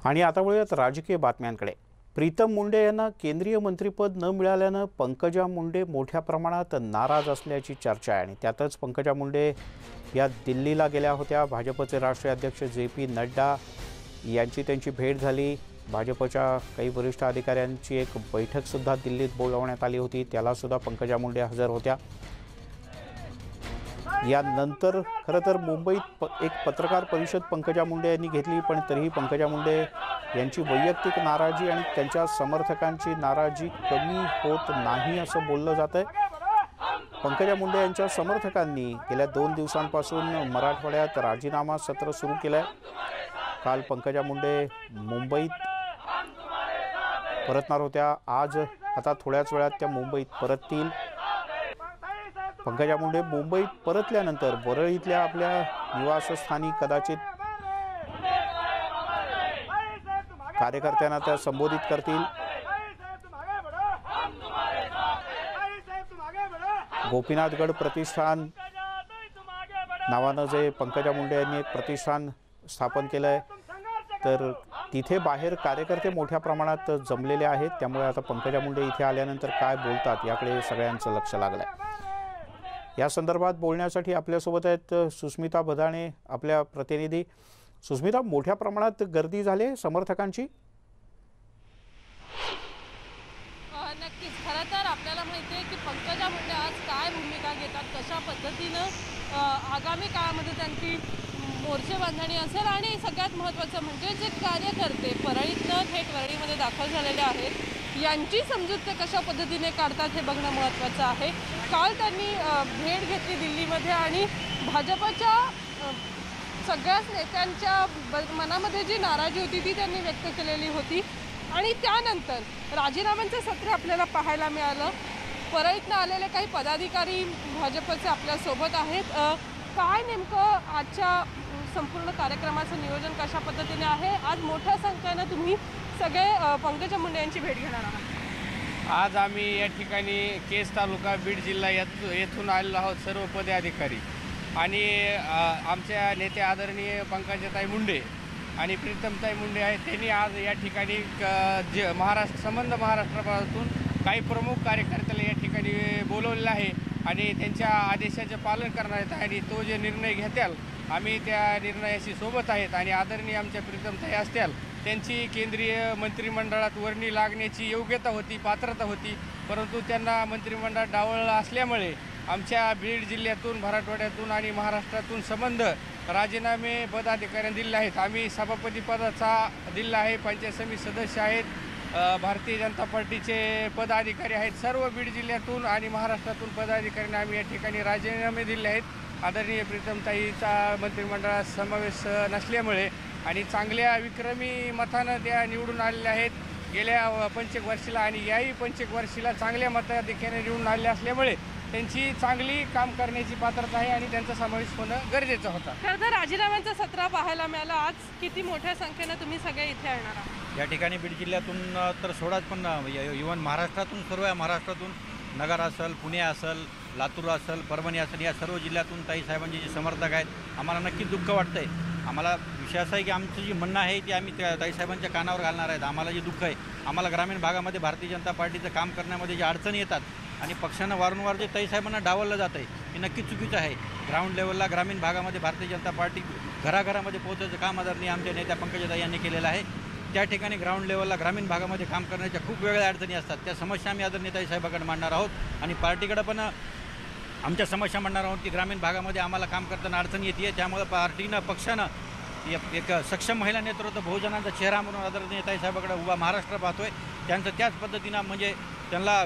आणि आता वळूयात राजकीय बातम्यांकडे। प्रीतम मुंडे यांना केंद्रीय मंत्रिपद न मिळाल्याने पंकजा मुंडे मोठ्या प्रमाणात नाराज असल्याची चर्चा आहे आणि त्यातच पंकजा मुंडे या दिल्लीला गेल्या होत्या। भाजपचे राष्ट्रीय अध्यक्ष जे.पी. नड्डा यांची त्यांची भेट झाली। भाजपच्या काही वरिष्ठ अधिकाऱ्यांची एक बैठक सुद्धा दिल्लीत बोलावण्यात आली होती, त्याला सुद्धा पंकजा मुंडे हजर होत्या। यानंतर खरं तर मुंबईत एक पत्रकार परिषद पंकजा मुंडे यांनी घेतली, पण तरीही पंकजा मुंडे यांची वैयक्तिक नाराजी आणि त्यांच्या समर्थकांची नाराजी कमी होत नाही असं बोललं जातंय। पंकजा मुंडे यांच्या समर्थकांनी गेल्या 2 दिवसांपासून मराठवाड्यात राजीनामा सत्र सुरू केलंय। काल पंकजा मुंडे मुंबईत परतणार होत्या, आज आता थोड्याच वेळात त्या मुंबईत परततील। पंकजा मुंडे मुंबईत परतल्यानंतर वरळीतल्या आपल्या निवासस्थानी कदाचित कार्यकर्त्यांना त्या संबोधित करतील। गोपीनाथगड प्रतिष्ठान नावानं जे पंकजा मुंडे यांनी एक प्रतिष्ठान स्थापन केलंय, तर तिथे बाहेर कार्यकर्ते मोठ्या प्रमाणात जमलेले आहेत। त्यामुळे आता पंकजा मुंडे इथे आल्यानंतर काय बोलतात याकडे सगळ्यांचं लक्ष लागलंय। या संदर्भात बोलण्यासाठी आपल्यासोबत आहेत सुस्मिता भदाणे, आपल्या प्रतिनिधी। सुस्मिता, मोठ्या प्रमाणात गर्दी झाली समर्थकांची? नक्कीच, खरं तर आपल्याला माहिती आहे की पंकजा मुंडे आज काय भूमिका घेतात, कशा पद्धतीनं आगामी काळामध्ये त्यांची मोर्चे बांधणी असेल आणि सगळ्यात महत्त्वाचं म्हणजे जे कार्यकर्ते परळीतनं थेट वरळीमध्ये दाखल झालेले आहेत यांची समजूत ते कशा पद्धतीने काढतात हे बघणं महत्त्वाचं आहे। काल त्यांनी भेट घेतली दिल्लीमध्ये आणि भाजपच्या सगळ्याच नेत्यांच्या मनामध्ये जी नाराजी होती ती त्यांनी व्यक्त केलेली होती आणि त्यानंतर राजीनाम्यांचं सत्र आपल्याला पाहायला मिळालं। परळीतनं आलेले काही पदाधिकारी भाजपचे आपल्यासोबत आहेत। काय नेमकं आजच्या संपूर्ण कार्यक्रमाचं नियोजन कशा पद्धतीने आहे? आज मोठ्या संख्येनं तुम्ही सगळे पंकजा मुंडे यांची भेट घेणार आहात। आज आम्ही या ठिकाणी केस तालुका बीड जिल्हा येथून आलेलो आहोत सर्व पदाधिकारी आणि आमच्या नेते आदरणीय पंकजाताई मुंडे आणि प्रीतमताई मुंडे आहेत। त्यांनी आज या ठिकाणी जे महाराष्ट्रापासून काही प्रमुख कार्यकर्त्याला या ठिकाणी बोलवलेलं आहे आणि त्यांच्या आदेशाचे पालन करणार आहेत आणि तो जे निर्णय घेताल आम्ही त्या निर्णयाशी सोबत आहेत आणि आदरणीय आमच्या प्रीतमताई असतील त्यांची केंद्रीय मंत्रिमंडळात वर्णी लागण्याची योग्यता होती, पात्रता होती, परंतु त्यांना मंत्रिमंडळात डावळलं असल्यामुळे आमच्या बीड जिल्ह्यातून, मराठवाड्यातून आणि महाराष्ट्रातून संबंध राजीनामे पदाधिकाऱ्यांनी दिले आहेत। आम्ही सभापती पदाचा दिला आहे, पंचायत समिती सदस्य आहेत, भारतीय जनता पार्टीचे पदाधिकारी आहेत, सर्व बीड जिल्ह्यातून आणि महाराष्ट्रातून पदाधिकाऱ्यांना आम्ही या ठिकाणी राजीनामे दिले आहेत। आदरणीय प्रीतमताईचा मंत्रिमंडळात समावेश नसल्यामुळे आणि चांगल्या विक्रमी मतानं त्या निवडून आलेल्या आहेत गेल्या पंचवर्षीला आणि याही पंचवर्षीला चांगल्या मताधिक्याने निवडून आलेले असल्यामुळे त्यांची चांगली काम करण्याची पात्रता आहे आणि त्यांचा समावेश होणं गरजेचं होतं। खरं तर राजीनाम्यांचं सत्र पाहायला मिळालं। आज किती मोठ्या संख्येनं तुम्ही सगळे इथे येणार आहात? या ठिकाणी बीड जिल्ह्यातून तर सोडाच, पण इव्हन महाराष्ट्रातून सर्व महाराष्ट्रातून नगर असेल, पुणे असेल, लातूर असेल, परभणी असेल, या सर्व जिल्ह्यातून ताईसाहेबांचे जे समर्थक आहेत आम्हाला नक्कीच दुःख वाटतं आहे। आम्हाला विषय असा आहे की आमचं जी म्हणणं आहे ते आम्ही त्या ताईसाहेबांच्या कानावर घालणार आहेत। आम्हाला जे दुःख आहे, आम्हाला ग्रामीण भागामध्ये भारतीय जनता पार्टीचं काम करण्यामध्ये जे अडचणी येतात आणि पक्षानं वारंवार जे ताईसाहेबांना डावललं जातं आहे हे नक्कीच चुकीचं आहे। ग्राउंड लेवलला ग्रामीण भागामध्ये भारतीय जनता पार्टी घराघरामध्ये पोहोचायचं काम आदरणीय आमच्या नेत्या पंकजाताई यांनी केलेलं आहे। त्या ठिकाणी ग्राउंड लेवलला ग्रामीण भागामध्ये काम करण्याच्या खूप वेगळ्या अडचणी असतात, त्या समस्या आम्ही आदरणीय ताईसाहेबांकडे मांडणार आहोत आणि पार्टीकडे पण आमच्या समस्या मांडणार आहोत की ग्रामीण भागामध्ये आम्हाला काम करताना अडचणी येते। त्यामुळे पार्टीनं पक्षानं एक सक्षम महिला नेतृत्व, बहुजनांचा चेहरा म्हणून आदरणीय ताईसाहेबांकडे उभा महाराष्ट्र पाहतोय। त्यांचं त्याच पद्धतीनं म्हणजे त्यांना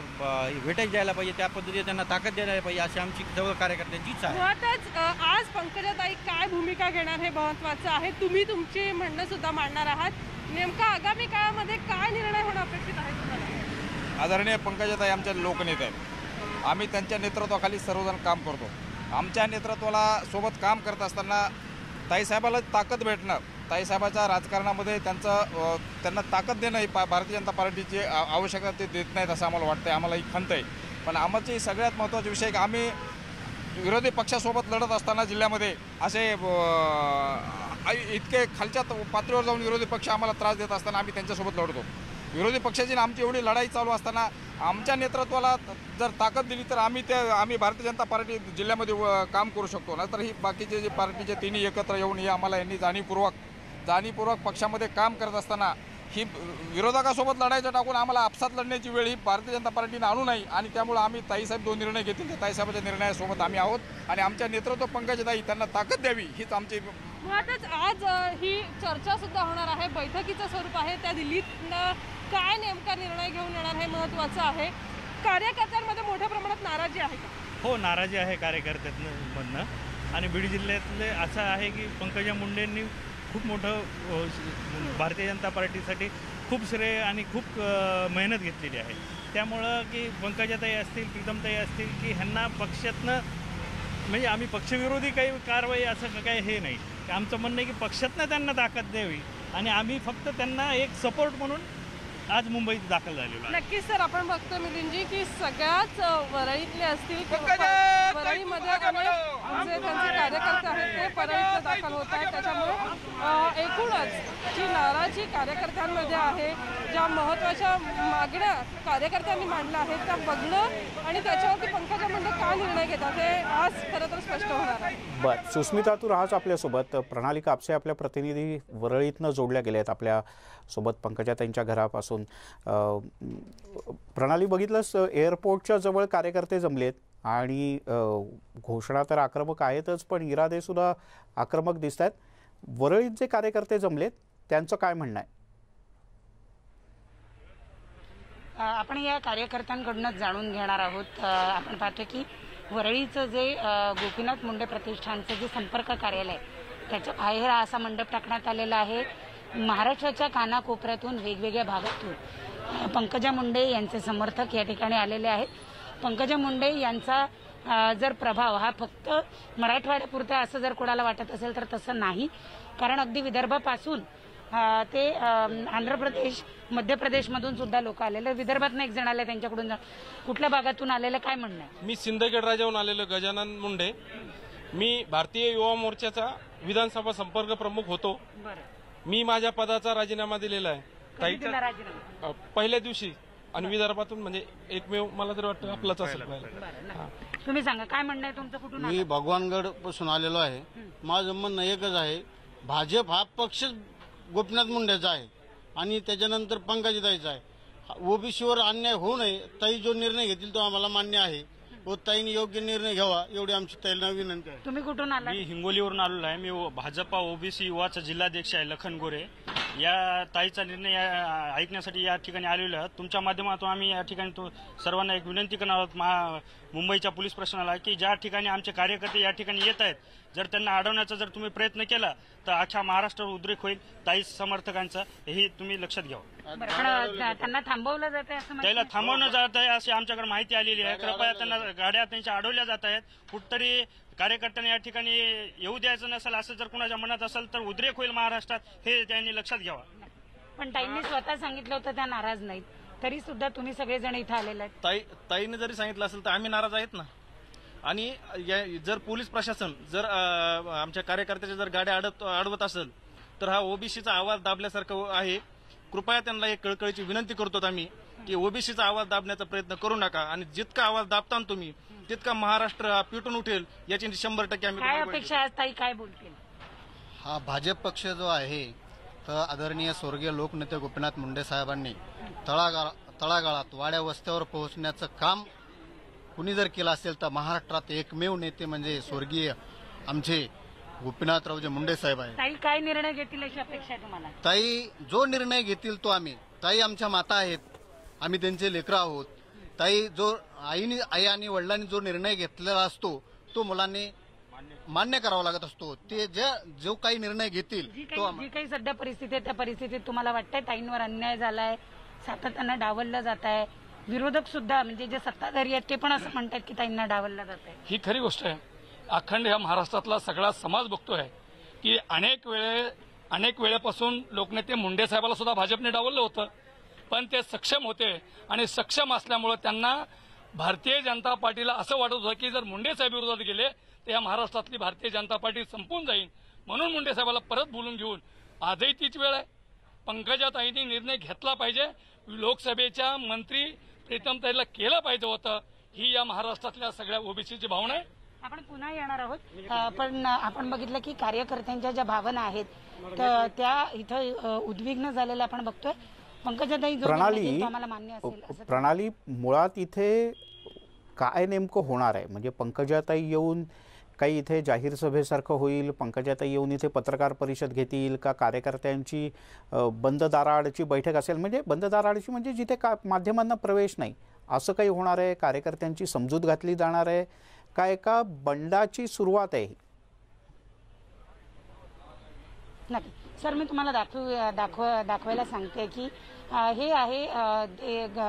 भेटेज द्यायला पाहिजे, त्या पद्धतीने त्यांना ताकद द्यायला पाहिजे अशी आमची सर्व कार्यकर्त्यांची इच्छा आहे। मुळातच आज पंकजाताई काय भूमिका घेणार हे महत्त्वाचं आहे। तुम्ही तुमची म्हणणं सुद्धा मांडणार आहात। नेमका आगामी काळामध्ये काय निर्णय होणं अपेक्षित आहे तुम्हाला? आदरणीय पंकजाताई आमच्या लोकनेते आहेत, आम्ही त्यांच्या नेतृत्वाखाली सर्वजण काम करतो। आमच्या नेतृत्वाला सोबत काम करत असताना ताईसाहेबाला ताकद भेटणं, ताईसाहेबाच्या राजकारणामध्ये त्यांना ताकद देणं ही भारतीय जनता पार्टीची आवश्यकता ते देत नाहीत असं आम्हाला वाटतं आहे, आम्हाला ही खंत आहे। पण आमची सगळ्यात महत्त्वाचा विषय की आम्ही विरोधी पक्षासोबत लढत असताना जिल्ह्यामध्ये असे इतके खालच्या पातळीवर जाऊन विरोधी पक्ष आम्हाला त्रास देत असताना आम्ही त्यांच्यासोबत लढतो. विरोधी पक्षाची आमची एवढी लढाई चालू असताना आमच्या नेतृत्वाला जर ताकद दिली तर आम्ही भारतीय जनता पार्टी जिल्ह्यामध्ये काम करू शकतो. नंतर ही बाकीचे जे पार्टीचे तिन्ही एकत्र येऊन हे आम्हाला यांनी जाणीवपूर्वक पक्षामध्ये काम करत असताना ही विरोधकासोबत लढायचं टाकून आम्हाला आपसात लढण्याची वेळ ही भारतीय जनता पार्टीने आणू नये. आणि त्यामुळे आम्ही ताईसाहेब 2 निर्णय घेतील त्या ताईसाहेबाच्या निर्णयासोबत आम्ही आहोत आणि आमच्या नेतृत्व पंकजाताई त्यांना ताकद द्यावी हीच आमची. मुळातच आज ही चर्चा सुद्धा होणार आहे, बैठकीचं स्वरूप आहे. त्या दिल्लीत काय नेमका निर्णय घेऊन येणार हे महत्त्वाचं आहे. कार्यकर्त्यांमध्ये मोठ्या प्रमाणात नाराजी आहे का? हो, नाराजी आहे कार्यकर्त्यांमधनं. आणि बीड जिल्ह्यातले असं आहे की पंकजा मुंडेंनी खूप मोठं भारतीय जनता पार्टीसाठी खूप श्रेय आणि खूप मेहनत घेतलेली आहे. त्यामुळं की पंकजाताई असतील, प्रीतमताई असतील की ह्यांना पक्षातनं म्हणजे आम्ही पक्षविरोधी काही कारवाई असं काही हे नाही. आमचं म्हणणं आहे की पक्षातनं त्यांना ताकद द्यावी आणि आम्ही फक्त त्यांना एक सपोर्ट म्हणून आज मुंबईत दाखल झालेलो आहे. नक्कीच सर, आपण बघतो मिलिंदजी की सगळ्याच वरळीतले असतील, वरळीमध्ये जे त्यांचे कार्यकर्ते आहेत ते परळीत दाखल होत आहेत. त्याच्यामुळे एकूणच जी नाराजी कार्यकर्त्यांमध्ये आहे, ज्या महत्त्वाच्या मागण्या कार्यकर्त्यांनी मांडल्या आहेत त्या बघणं आणि त्याच्यावरती पंकजा मुंडे काय निर्णय घेतात हे आज खरं तर स्पष्ट होणार आहे. बरं, सुस्मिता तू राहाच आपल्यासोबत. प्रणाली कापसे आपल्या प्रतिनिधी वरळीतनं जोडल्या गेल्या आहेत आपल्यासोबत पंकजाताईंच्या घरापासून. प्रणाली, बघितलंस एअरपोर्टच्या जवळ कार्यकर्ते जमलेत आणि घोषणा तर आक्रमक आहेतच पण इरादे सुद्धा आक्रमक दिसत आहेत. वरळीत जे कार्यकर्ते जमलेत त्यांचं काय म्हणणं आहे? आपण या कार्यकर्त्यांकडूनच जाणून घेणार आहोत. आपण पाहतो की वरळीचं जे गोपीनाथ मुंडे प्रतिष्ठानचं जे संपर्क कार्यालय त्याच्या बाहेर असा मंडप टाकण्यात आलेला आहे. महाराष्ट्राच्या कानाकोपऱ्यातून वेगवेगळ्या भागातून पंकजा मुंडे यांचे समर्थक या ठिकाणी आलेले आहेत. पंकजा मुंडे यांचा जर प्रभाव हा फक्त मराठवाड्यापुरता असं जर कोणाला वाटत असेल तर तसं नाही. कारण अगदी विदर्भापासून ते आंध्र प्रदेश, मध्य प्रदेशमधून सुद्धा लोक आलेले. विदर्भातून एक जण आले, त्यांच्याकडून कुठल्या भागातून आलेलं काय म्हणणं आहे? मी सिंदखेड राजाहून आलेलो गजानन मुंडे. मी भारतीय युवा मोर्चाचा विधानसभा संपर्क प्रमुख होतो. मी माझ्या पदाचा राजीनामा दिलेला आहे पहिल्या दिवशी आणि विदर्भातून म्हणजे एकमेव मला तरी वाटतं आपलाच असेल. तुम्ही सांगा काय म्हणणं आहे तुमचं? कुठून? मी भगवानगड पासून आलेलो आहे. माझं म्हणणं एकच आहे, भाजप हा पक्ष गोपीनाथ मुंडेचा आहे आणि त्याच्यानंतर पंकजाताईचा आहे. ओबीसीवर अन्याय होऊ नये. ताई जो निर्णय घेतील तो आम्हाला मान्य आहे व ताईने योग्य निर्णय घ्यावा एवढी आमची ताईला विनंती आहे. तुम्ही कुठून आला? मी हिंगोलीवरून आलेलो आहे. मी भाजपा ओबीसी युवाचा जिल्हाध्यक्ष आहे लखन गोरे. या ताईचा निर्णय ऐकण्यासाठी या ठिकाणी आलेलो आहोत. तुमच्या माध्यमातून आम्ही या ठिकाणी सर्वांना एक विनंती करणार आहोत मुंबईच्या पोलीस प्रशासनाला की ज्या ठिकाणी आमचे कार्यकर्ते या ठिकाणी येत आहेत जर त्यांना अडवण्याचा जर तुम्ही प्रयत्न केला तर अख्ख्या महाराष्ट्रावर उद्रेक होईल ताई समर्थकांचा, हे तुम्ही लक्षात घ्यावं. त्यांना थांबवलं जात आहे? त्याला थांबवलं जात आहे अशी आमच्याकडे माहिती आलेली आहे. कृपया त्यांना गाड्या त्यांच्या अडवल्या जात आहेत. कुठतरी कार्यकर्त्यांनी या ठिकाणी येऊ द्यायचं नसेल असं जर कुणाच्या मनात असेल तर उद्रेक होईल महाराष्ट्रात, हे त्यांनी लक्षात घ्यावा. पण ताईंनी स्वतः सांगितलं होतं त्या नाराज नाहीत, तरी सुद्धा तुम्ही सगळेजण इथं आलेले आहेत. ताईने जरी सांगितलं असेल तर आम्ही नाराज आहेत ना. आणि जर पोलीस प्रशासन जर आमच्या कार्यकर्त्याच्या जर गाड्या अडवत असेल तर हा ओबीसीचा आवाज दाबल्यासारखं आहे. कृपया त्यांना एक कळकळीची विनंती करतो आम्ही की ओबीसीचा आवाज दाबण्याचा प्रयत्न करू नका आणि जितका आवाज दाबता तुम्ही तितका महाराष्ट्र पेटून उठेल याची 100% आम्ही. काय अपेक्षा आहे ताई, काय बोलतील? हा भाजप पक्ष जो आहे तर आदरणीय स्वर्गीय लोकनेते गोपीनाथ मुंडे साहेबांनी तळागाळात वाड्या वस्त्यावर पोहोचण्याचं काम कुणी जर केलं असेल तर महाराष्ट्रात एकमेव नेते म्हणजे स्वर्गीय आमचे गोपीनाथरावजे मुंडे साहेब आहे. ताई काय निर्णय घेतील अशी अपेक्षा आहे तुम्हाला? ताई जो निर्णय घेतील तो आम्ही. ताई आमच्या माता आहेत, आम्ही त्यांचे लेकरं आहोत. ताई जो आई आणि वडिलांनी जो निर्णय घेतलेला असतो तो मुलांनी मान्य करावा लागत असतो. ते जो काही निर्णय घेतील जी काही सध्या परिस्थिती आहे त्या परिस्थितीत तुम्हाला वाटतंय ताईंवर अन्याय झालाय, सातत्यानं डावललं जात आहे, विरोधक सुद्धा म्हणजे जे सत्ताधारी आहेत ते पण असं म्हणतात की ताईंना डावललं जात आहे? ही खरी गोष्ट आहे. अखंड ह्या महाराष्ट्रातला सगळा समाज बघतोय की अनेक वेळेपासून लोकनेते मुंडे साहेबाला सुद्धा भाजपने डावललं होतं पण ते सक्षम होते आणि सक्षम असल्यामुळे त्यांना भारतीय जनता पार्टीला असं वाटत होतं की जर मुंडे साहेब विरोधात गेले तर या महाराष्ट्रातली भारतीय जनता पार्टी संपून जाईल. म्हणून मुंडे साहेबाला परत बोलून घेऊन आजही तीच वेळ आहे. पंकजाताईंनी निर्णय घेतला पाहिजे. लोकसभेच्या मंत्री प्रीतमताईला केलं पाहिजे होतं. ही या महाराष्ट्रातल्या सगळ्या ओबीसीची भावना आहे. आपण पुन्हा येणार आहोत, पण आपण बघितलं की कार्यकर्त्यांच्या ज्या भावना आहेत त्या इथं उद्विग्न झालेल्या आपण बघतोय. पंकजाताई आम्हाला मान्य असेल प्रणाली मुळात इथे काय नेमकं होणार आहे? म्हणजे पंकजाताई येऊन काही इथे जाहीर सभेसारखं होईल, पंकजाताई येऊन इथे पत्रकार परिषद घेतील का, कार्यकर्त्यांची बंद दाराआडची बैठक असेल? म्हणजे बंद दाराआडची म्हणजे जिथे माध्यमांना प्रवेश नाही असं काही होणार आहे? कार्यकर्त्यांची समजूत घातली जाणार आहे का एका बंडाची सुरुवात आहे? नक्की सर, मी तुम्हाला दाखवायला सांगते की हे आहे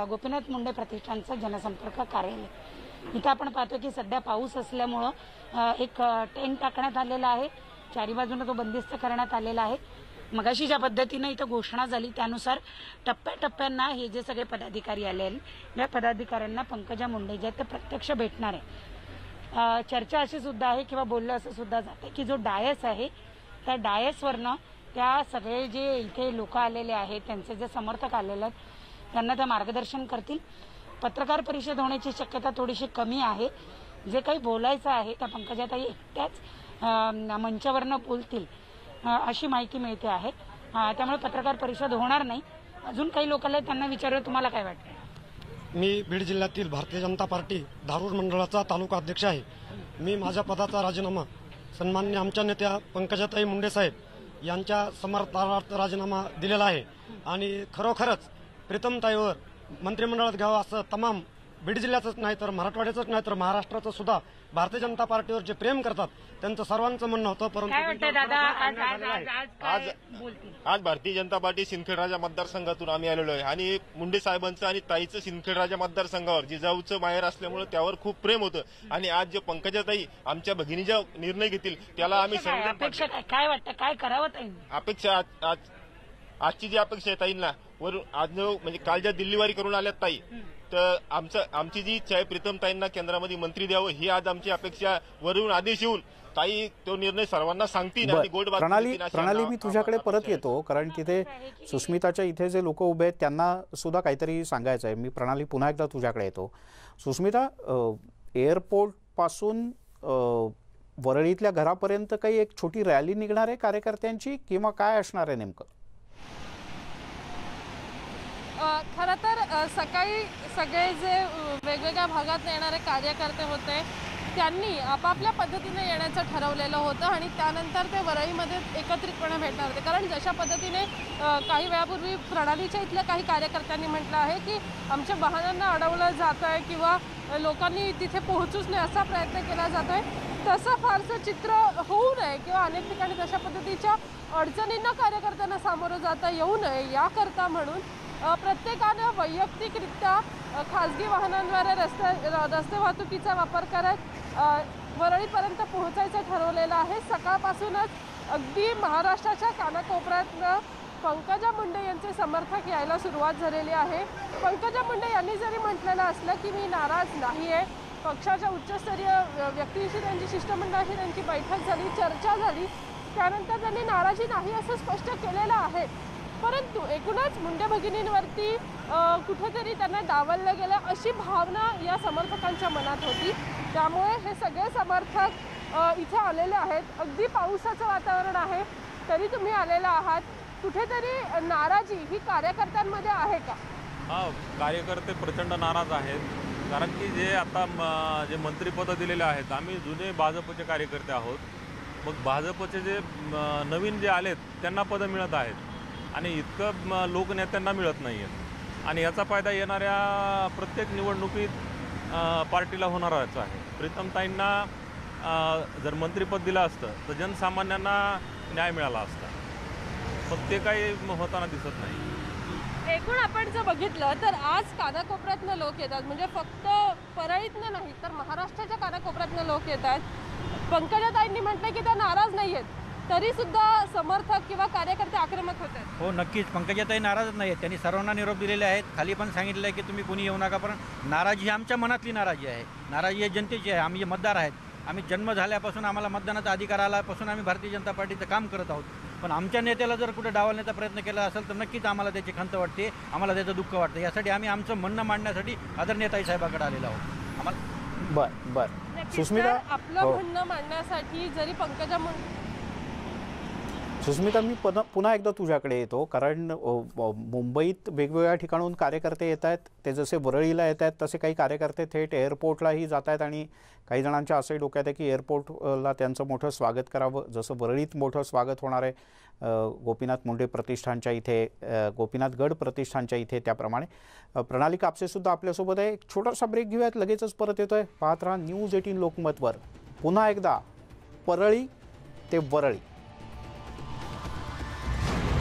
गोपीनाथ मुंडे प्रतिष्ठानचं जनसंपर्क कार्यालय. इथं आपण पाहतो की सध्या पाऊस असल्यामुळं एक टेंट टाकण्यात आलेला आहे. चारी बाजूने तो बंदिस्त करण्यात आलेला आहे. मगाशी ज्या पद्धतीने इथं घोषणा झाली त्यानुसार टप्प्याटप्प्यांना हे जे सगळे पदाधिकारी आले या पदाधिकाऱ्यांना पंकजा मुंडे जे ते प्रत्यक्ष भेटणार आहे. चर्चा अशी सुद्धा आहे किंवा बोललं असं सुद्धा जातं की जो डायस आहे त्या डायसवरनं त्या सगळे जे इथे लोक आलेले आहेत त्यांचे जे समर्थक आलेले आहेत त्यांना त्या मार्गदर्शन करतील. पत्रकार परिषद होण्याची शक्यता थोडीशी कमी आहे. जे काही बोलायचं आहे त्या पंकजाताई एकट्याच मंचावरनं बोलतील अशी माहिती मिळते आहे. त्यामुळे पत्रकार परिषद होणार नाही. अजून काही लोकांना त्यांना विचारूया, तुम्हाला काय वाटतं? मी बीड जिल्ह्यातील भारतीय जनता पार्टी धारूर मंडळाचा तालुका अध्यक्ष आहे. मी माझ्या पदाचा राजीनामा सन्माननीय आमच्या नेत्या पंकजाताई मुंडे साहेब यांच्या समर्थनार्थ राजीनामा दिलेला आहे आणि खरोखरच प्रीतमताईवर मंत्रिमंडळात घ्यावं असं तमाम बीड जिल्ह्याचंच नाही तर मराठवाड्याचंच नाही तर महाराष्ट्राचं सुद्धा भारतीय जनता पार्टीवर जे प्रेम करतात त्यांचं सर्वांचं म्हणणं होतं. परंतु आज भारतीय जनता पार्टी सिंदखेडराजा मतदारसंघातून आम्ही आलेलो आहे आणि मुंडे साहेबांचं आणि ताईचं सिंदखेडराजा मतदारसंघावर जिजाऊचं माहेर असल्यामुळे त्यावर खूप प्रेम होतं आणि आज जे पंकजाताई आमच्या भगिनीचा निर्णय घेतील त्याला आम्ही काय वाटतं काय करावं ताई? अपेक्षा आजची जी अपेक्षा आहे ताईंना वरून आज म्हणजे काल ज्या दिल्लीवारी करून आल्यात ताई तर आमची जी इच्छा आहे प्रीतम ताईंना केंद्रामध्ये मंत्री द्यावं ही आज आमची अपेक्षा. वरून आदेश येऊन ताई तो निर्णय सर्वांना सांगतील आणि गोड प्रणाली मी तुझ्याकडे परत येतो कारण तिथे सुस्मिताच्या इथे जे लोक उभे आहेत त्यांना सुद्धा काहीतरी सांगायचं आहे. मी प्रणाली पुन्हा एकदा तुझ्याकडे येतो. सुस्मिता, एअरपोर्ट पासून वरळीतल्या घरापर्यंत काही एक छोटी रॅली निघणार आहे कार्यकर्त्यांची किंवा काय असणार आहे नेमकं? खरं तर सकाळी सगळे जे वेगवेगळ्या भागात येणारे कार्यकर्ते होते त्यांनी आपापल्या पद्धतीने येण्याचं ठरवलेलं होतं आणि त्यानंतर ते वरळीमध्ये एकत्रितपणे भेटणार होते. कारण जशा पद्धतीने काही वेळापूर्वी प्रणालीच्या इथल्या काही कार्यकर्त्यांनी म्हटलं आहे की आमच्या वाहनांना अडवलं जात आहे किंवा लोकांनी तिथे पोहोचूच नाही असा प्रयत्न केला जातो आहे, तसं फारसं चित्र होऊ नये किंवा अनेक ठिकाणी तशा पद्धतीच्या अडचणींना कार्यकर्त्यांना सामोरं जाता येऊ नये याकरता म्हणून प्रत्येकानं वैयक्तिकरित्या खाजगी वाहनांद्वारे रस्ते वाहतुकीचा वापर करत वरळीपर्यंत पोहोचायचं ठरवलेलं आहे. सकाळपासूनच अगदी महाराष्ट्राच्या कानाकोपऱ्यातनं पंकजा मुंडे यांचे समर्थक यायला सुरुवात झालेली आहे. पंकजा मुंडे यांनी जरी म्हटलेलं असलं की मी नाराज नाही आहे, पक्षाच्या उच्चस्तरीय व्यक्तीशी त्यांची शिष्टमंडळाशी त्यांची बैठक झाली, चर्चा झाली, त्यानंतर त्यांनी नाराजी नाही असं स्पष्ट केलेलं आहे. परंतु एकूणच मुंडे भगिनींवरती कुठेतरी त्यांना डावललं गेलं अशी भावना या समर्थकांच्या मनात होती. त्यामुळे हे सगळे समर्थक इथे आलेले आहेत. अगदी पावसाचं वातावरण आहे तरी तुम्ही आलेला आहात. कुठेतरी नाराजी ही कार्यकर्त्यांमध्ये आहे का? कार्यकर्ते प्रचंड नाराज आहेत कारण की जे आता जे मंत्रिपदं दिलेले आहेत आम्ही जुने भाजपचे कार्यकर्ते आहोत. मग भाजपचे जे नवीन जे आलेत त्यांना पदं मिळत आहेत आणि इतकं लोकनेत्यांना मिळत नाही आहेत आणि याचा फायदा येणाऱ्या प्रत्येक निवडणुकीत पार्टीला होणारच आहे. प्रीतमताईंना जर मंत्रिपद दिलं असतं तर जनसामान्यांना न्याय मिळाला असता, पण ते काही होताना दिसत नाही. एकूण आपण जर बघितलं तर आज कानाकोपऱ्यातनं लोक येतात, म्हणजे फक्त परळीतनं नाही तर महाराष्ट्राच्या कानाकोपऱ्यातनं लोक येतात. पंकजाताईंनी म्हटलं की त्या नाराज नाही आहेत तरी सुद्धा समर्थक किंवा कार्यकर्ते आक्रमक होतात. हो नक्कीच, पंकजाताई नाराजच नाही आहेत. त्यांनी सर्वांना निरोप दिलेले आहेत. खाली पण सांगितलं आहे की तुम्ही कोणी येऊ नका, पण नाराजी ही आमच्या मनातली नाराजी आहे. नाराजी ही जनतेची आहे. आम्ही जे मतदार आहेत आम्ही जन्म झाल्यापासून आम्हाला मतदानाचा अधिकार आल्यापासून आम्ही भारतीय जनता पार्टीचं काम करत आहोत. पण आमच्या नेत्याला जर कुठे डावलण्याचा प्रयत्न केला असेल तर नक्कीच आम्हाला त्याची खंत वाटते, आम्हाला त्याचं दुःख वाटतं. यासाठी आम्ही आमचं म्हणणं मांडण्यासाठी आदरणीय ताईसाहेबाकडे आलेलो आहोत. आम्हाला बर सुस्मिता, आपलं म्हणणं मांडण्यासाठी जरी पंकजा सुस्मिता, मी पुन्हा एकदा तुझ्याकडे येतो, कारण मुंबईत वेगवेगळ्या ठिकाणून कार्यकर्ते येत आहेत. ते जसे वरळीला येत आहेत तसे काही कार्यकर्ते थेट एअरपोर्टलाही जात आहेत आणि काही जणांच्या असंही डोक्यात आहे की एअरपोर्टला त्यांचं मोठं स्वागत करावं, जसं वरळीत मोठं स्वागत होणार आहे गोपीनाथ मुंडे प्रतिष्ठानच्या इथे, गोपीनाथ गड प्रतिष्ठानच्या इथे. त्याप्रमाणे प्रणाली कापसेसुद्धा आपल्यासोबत आहे. एक छोटासा ब्रेक घेऊयात, लगेचच परत येतोय. पाहत राहा न्यूज 18 लोकमतवर. पुन्हा एकदा परळी ते वरळी.